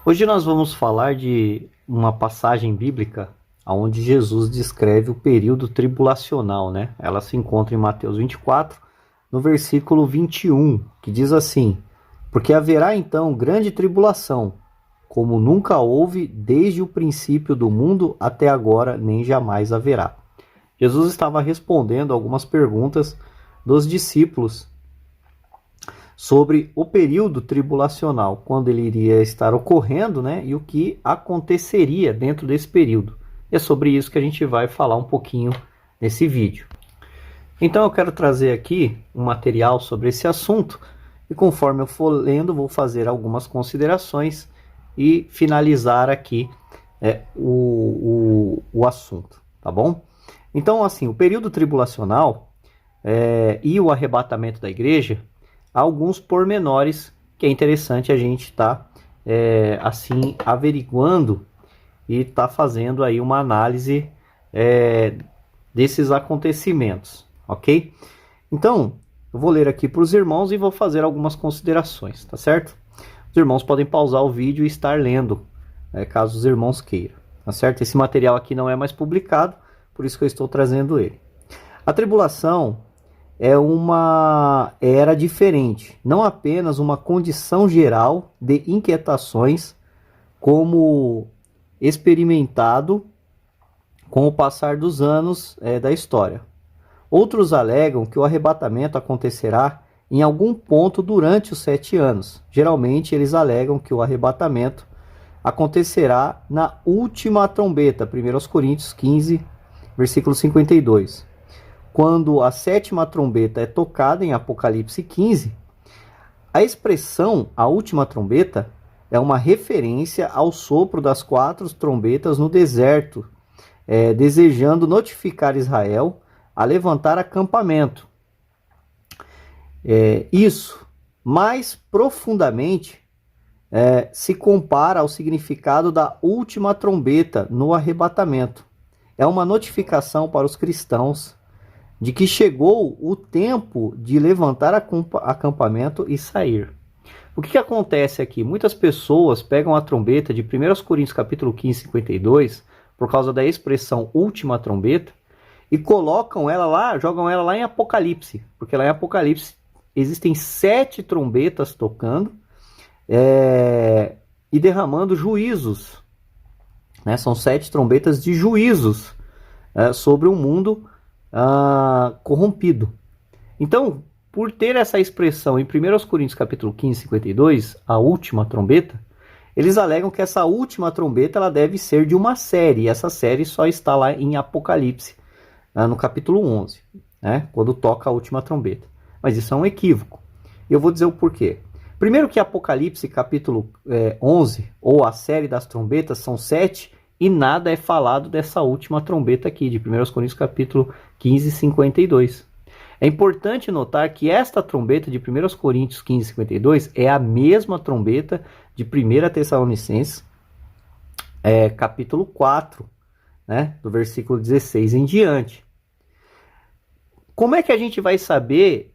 Hoje nós vamos falar de uma passagem bíblica onde Jesus descreve o período tribulacional, né? Ela se encontra em Mateus 24, no versículo 21, que diz assim: Porque haverá então grande tribulação, como nunca houve desde o princípio do mundo até agora, nem jamais haverá. Jesus estava respondendo algumas perguntas dos discípulos sobre o período tribulacional, quando ele iria estar ocorrendo, né, e o que aconteceria dentro desse período. E é sobre isso que a gente vai falar um pouquinho nesse vídeo. Então eu quero trazer aqui um material sobre esse assunto, e conforme eu for lendo, vou fazer algumas considerações e finalizar aqui o assunto, tá bom? Então, assim, o período tribulacional e o arrebatamento da igreja, há alguns pormenores que é interessante a gente estar assim averiguando e estar fazendo aí uma análise desses acontecimentos, ok? Então, eu vou ler aqui para os irmãos e vou fazer algumas considerações, tá certo? Os irmãos podem pausar o vídeo e estar lendo, caso os irmãos queiram, tá certo? Esse material aqui não é mais publicado, por isso que eu estou trazendo ele. A tribulação é uma era diferente, não apenas uma condição geral de inquietações, como experimentado com o passar dos anos da história. Outros alegam que o arrebatamento acontecerá em algum ponto durante os 7 anos. Geralmente eles alegam que o arrebatamento acontecerá na última trombeta, 1 Coríntios 15, versículo 52. Quando a 7ª trombeta é tocada em Apocalipse 15, a expressão a última trombeta é uma referência ao sopro das 4 trombetas no deserto, desejando notificar Israel a levantar acampamento. Isso, mais profundamente, se compara ao significado da última trombeta no arrebatamento. É uma notificação para os cristãos de que chegou o tempo de levantar acampamento e sair. O que acontece aqui? Muitas pessoas pegam a trombeta de 1 Coríntios capítulo 15, 52, por causa da expressão última trombeta, e colocam ela lá, jogam ela lá em Apocalipse, porque lá em Apocalipse existem 7 trombetas tocando e derramando juízos, né? São 7 trombetas de juízos sobre o mundo corrompido. Então, por ter essa expressão em 1 Coríntios capítulo 15, 52, a última trombeta, eles alegam que essa última trombeta ela deve ser de uma série, e essa série só está lá em Apocalipse, no capítulo 11, né, quando toca a última trombeta. Mas isso é um equívoco. Eu vou dizer o porquê. Primeiro que Apocalipse capítulo 11, ou a série das trombetas, são 7, e nada é falado dessa última trombeta aqui, de 1 Coríntios capítulo 15, 52. É importante notar que esta trombeta de 1 Coríntios 15, 52 é a mesma trombeta de 1 Tessalonicenses, capítulo 4, né, do versículo 16 em diante. Como é que a gente vai saber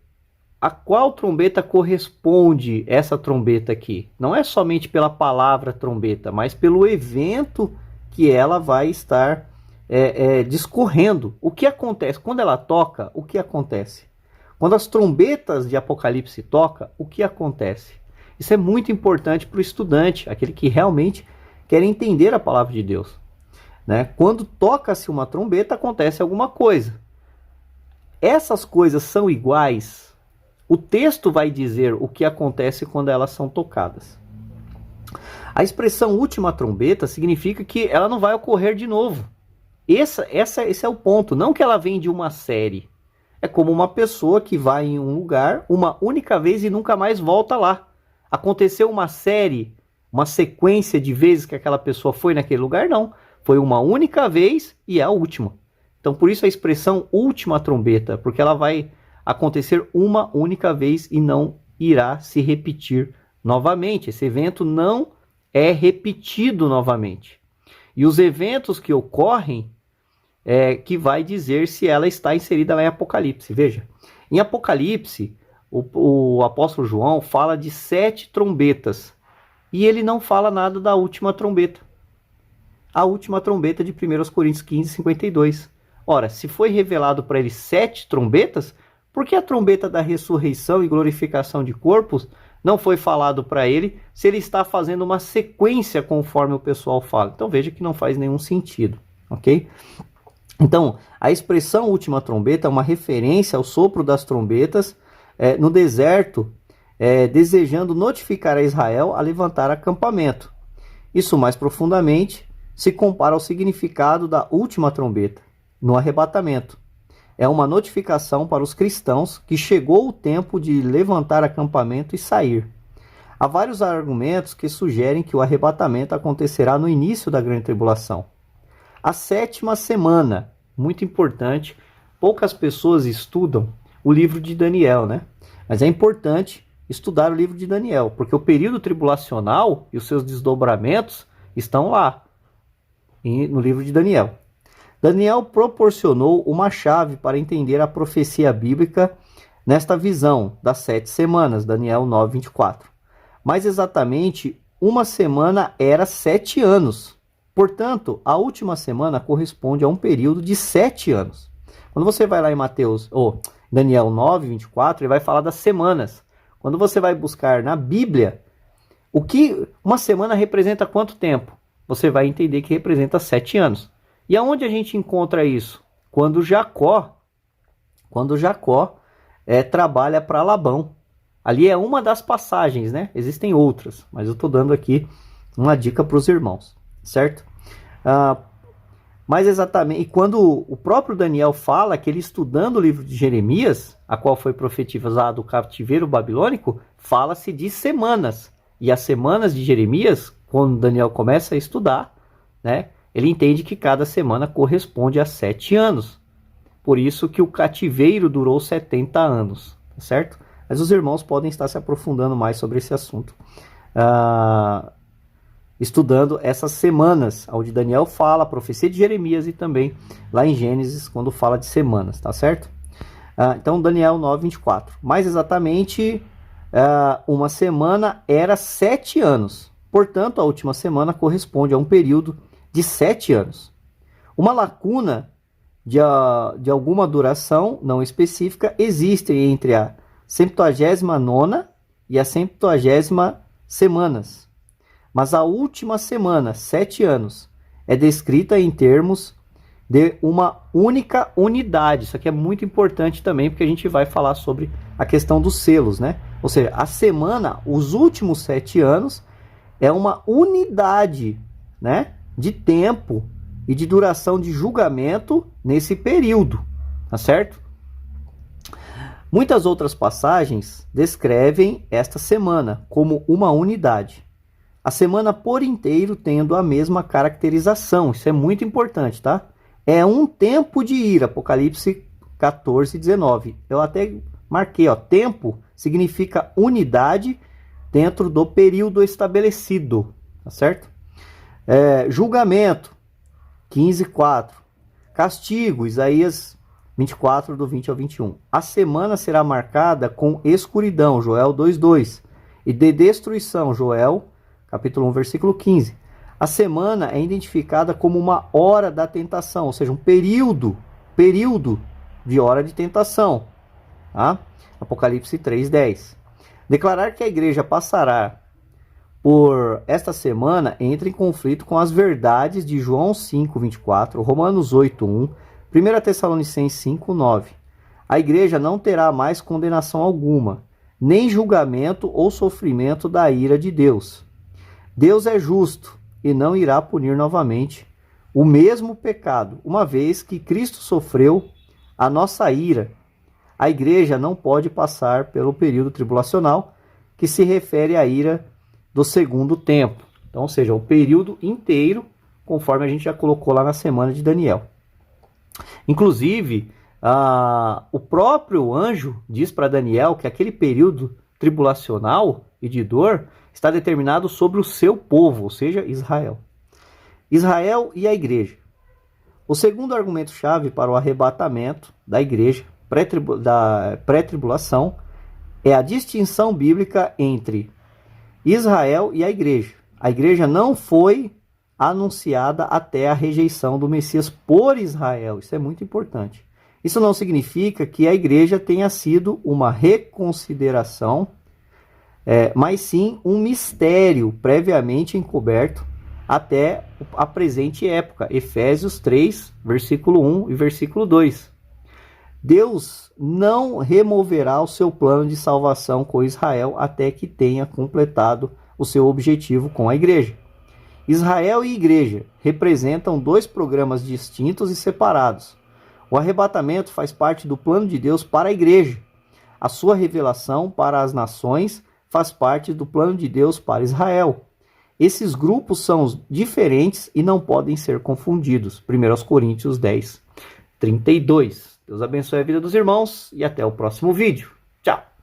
a qual trombeta corresponde essa trombeta aqui? Não é somente pela palavra trombeta, mas pelo evento que ela vai estar discorrendo. O que acontece? Quando ela toca, o que acontece? Quando as trombetas de Apocalipse tocam, o que acontece? Isso é muito importante para o estudante, aquele que realmente quer entender a palavra de Deus, né? Quando toca-se uma trombeta, acontece alguma coisa. Essas coisas são iguais? O texto vai dizer o que acontece quando elas são tocadas. A expressão última trombeta significa que ela não vai ocorrer de novo. Esse é o ponto. Não que ela vem de uma série. É como uma pessoa que vai em um lugar uma única vez e nunca mais volta lá. Aconteceu uma série, uma sequência de vezes que aquela pessoa foi naquele lugar? Não. Foi uma única vez e é a última. Então, por isso a expressão última trombeta, porque ela vai acontecer uma única vez e não irá se repetir novamente. Esse evento não é repetido novamente. E os eventos que ocorrem que vai dizer se ela está inserida lá em Apocalipse. Veja, em Apocalipse, o apóstolo João fala de 7 trombetas. E ele não fala nada da última trombeta. A última trombeta de 1 Coríntios 15, 52. Ora, se foi revelado para ele 7 trombetas, por que a trombeta da ressurreição e glorificação de corpos não foi falado para ele se ele está fazendo uma sequência conforme o pessoal fala? Então veja que não faz nenhum sentido, ok? Então, a expressão última trombeta é uma referência ao sopro das trombetas no deserto, desejando notificar a Israel a levantar acampamento. Isso mais profundamente se compara ao significado da última trombeta, no arrebatamento. É uma notificação para os cristãos que chegou o tempo de levantar acampamento e sair. Há vários argumentos que sugerem que o arrebatamento acontecerá no início da grande tribulação. A 7ª semana, muito importante, poucas pessoas estudam o livro de Daniel, né? Mas é importante estudar o livro de Daniel, porque o período tribulacional e os seus desdobramentos estão lá, no livro de Daniel. Daniel proporcionou uma chave para entender a profecia bíblica nesta visão das 7 semanas, Daniel 9, 24. Mais exatamente, uma semana era 7 anos. Portanto, a última semana corresponde a um período de 7 anos. Quando você vai lá em Daniel 9, 24, ele vai falar das semanas. Quando você vai buscar na Bíblia, o que uma semana representa quanto tempo? Você vai entender que representa 7 anos. E aonde a gente encontra isso? Quando Jacó trabalha para Labão. Ali é uma das passagens, né? Existem outras, mas eu estou dando aqui uma dica para os irmãos, certo? Mas exatamente, e quando o próprio Daniel fala que ele estudando o livro de Jeremias, a qual foi profetizado o cativeiro babilônico, fala-se de semanas. E as semanas de Jeremias, quando Daniel começa a estudar, né? Ele entende que cada semana corresponde a 7 anos. Por isso que o cativeiro durou 70 anos, tá certo? Mas os irmãos podem estar se aprofundando mais sobre esse assunto. Estudando essas semanas, onde Daniel fala, a profecia de Jeremias e também lá em Gênesis, quando fala de semanas, tá certo? Então, Daniel 9, 24. Mais exatamente, uma semana era 7 anos. Portanto, a última semana corresponde a um período de 7 anos. Uma lacuna de alguma duração não específica existe entre a 79ª e a 120ª semanas. Mas a última semana, 7 anos, é descrita em termos de uma única unidade. Isso aqui é muito importante também, porque a gente vai falar sobre a questão dos selos, né? Ou seja, a semana, os últimos 7 anos, é uma unidade, né, de tempo e de duração de julgamento nesse período, tá certo? Muitas outras passagens descrevem esta semana como uma unidade. A semana por inteiro tendo a mesma caracterização. Isso é muito importante, tá? É um tempo de ira, Apocalipse 14, 19. Eu até marquei, ó, tempo significa unidade dentro do período estabelecido, tá certo? Julgamento, 15, 4. Castigo, Isaías 24, do 20 ao 21. A semana será marcada com escuridão, Joel 2, 2. E de destruição, Joel capítulo 1, versículo 15. A semana é identificada como uma hora da tentação, ou seja, um período de hora de tentação. Tá? Apocalipse 3, 10. Declarar que a igreja passará por esta semana entra em conflito com as verdades de João 5, 24, Romanos 8, 1, 1 Tessalonicenses 5, 9. A igreja não terá mais condenação alguma, nem julgamento ou sofrimento da ira de Deus. Deus é justo e não irá punir novamente o mesmo pecado, uma vez que Cristo sofreu a nossa ira. A igreja não pode passar pelo período tribulacional, que se refere à ira do segundo tempo. Então, ou seja, o período inteiro, conforme a gente já colocou lá na semana de Daniel. Inclusive, o próprio anjo diz para Daniel que aquele período tribulacional e de dor está determinado sobre o seu povo, ou seja, Israel. Israel e a igreja. O segundo argumento-chave para o arrebatamento da igreja da pré-tribulação é a distinção bíblica entre Israel e a igreja. A igreja não foi anunciada até a rejeição do Messias por Israel. Isso é muito importante. Isso não significa que a igreja tenha sido uma reconsideração, mas sim um mistério previamente encoberto até a presente época. Efésios 3, versículo 1 e versículo 2. Deus não removerá o seu plano de salvação com Israel até que tenha completado o seu objetivo com a igreja. Israel e igreja representam dois programas distintos e separados. O arrebatamento faz parte do plano de Deus para a igreja. A sua revelação para as nações faz parte do plano de Deus para Israel. Esses grupos são diferentes e não podem ser confundidos. 1 Coríntios 10, 32. Deus abençoe a vida dos irmãos e até o próximo vídeo. Tchau!